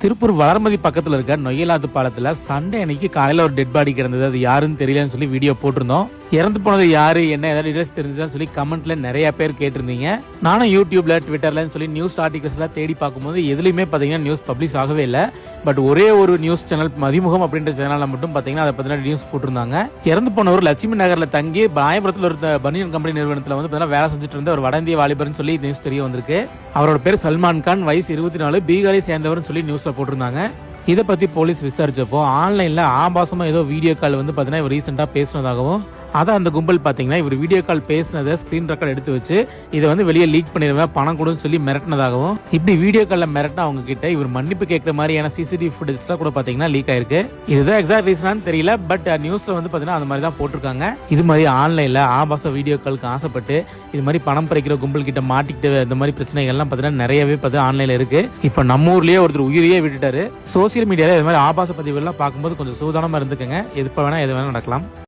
திருப்பூர் வளர்மதி பக்கத்துல இருக்க நொய்யலாத்து பாலத்துல சண்டே அன்னைக்கு காலையில ஒரு டெட் பாடி கிடந்தது. அது யாருன்னு தெரியலன்னு சொல்லி வீடியோ போட்டிருந்தோம். இறந்து போனது யாரு என்ன ஏதாவது டீடைல்ஸ் தெரிஞ்சுதான் சொல்லி கமெண்ட்ல நிறைய பேர் கேட்டிருந்தீங்க. நானும் யூடியூப்ல ட்விட்டர்ல சொல்லி நியூஸ் ஆர்டிகல்ஸ் எல்லாம் தேடி பார்க்கும்போது எதுலையுமே பாத்தீங்கன்னா நியூஸ் பப்ளிஷ் ஆகவே இல்லை. பட் ஒரே ஒரு நியூஸ் சேனல் மதிமுகம் அப்படின்ற சேனல்ல மட்டும் பாத்தீங்கன்னா அதை பத்தின நியூஸ் போட்டிருந்தாங்க. இறந்து போனவர் லட்சுமி நகர்ல தங்கி ராயபுரத்தில் ஒரு பனியன் கம்பெனி நிறுவனத்துல வந்து வேலை செஞ்சுட்டு இருந்த ஒரு வட இந்திய வாலிபர்னு சொல்லி நியூஸ் தெரிய வந்திருக்கு. அவரோட பேர் சல்மான் கான், வயசு 24, பீகாரை சேர்ந்தவர் சொல்லி நியூஸ்ல போட்டிருந்தாங்க. இதை பத்தி போலீஸ் விசாரிச்சப்போ ஆன்லைன்ல ஆபாசமா ஏதோ வீடியோ கால் வந்து பாத்தீங்கன்னா இவர் ரீசெண்டா பேசினதாகவும், அதான் அந்த கும்பல் பாத்தீங்கன்னா இவர் வீடியோ கால் பேசினதை ஸ்கிரீன் ரெக்கார்ட் எடுத்து வச்சு இதை வந்து வெளியே லீக் பண்ணிடுவேன், பணம் கொடுன்னு சொல்லி மிரட்டினதாகவும், இப்படி வீடியோ கால்ல மிரட்டின அவங்க கிட்ட இவர் மன்னிப்பு கேட்கிற மாதிரியான சிசிடிவி ஃபுட்டேஜ் கூட பாத்தீங்கன்னா லீக் ஆயிருக்கு. இதுதான் எக்ஸாக்ட் ரீசனான்னு தெரியல. பட் நியூஸ்ல வந்து பாத்தீங்கன்னா அந்த மாதிரி தான் போட்டிருக்காங்க. இது மாதிரி ஆன்லைன்ல ஆபாச வீடியோ காலுக்கு ஆசைப்பட்டு இது மாதிரி பணம் பறிக்கிற கும்பல் கிட்ட மாட்டிக்கிட்டு இந்த மாதிரி பிரச்சனைகள்லாம் பாத்தீங்கன்னா நிறையவே ஆன்லைன்ல இருக்கு. இப்ப நம்ம ஊர்லயே ஒருத்தர் உயிரியே விட்டுட்டாரு. சோசியல் மீடியால இது மாதிரி ஆபாச பதிவுகள்லாம் பார்க்கும்போது கொஞ்சம் சூதானமா இருந்துக்கங்க. எது வேணா நடக்கலாம்.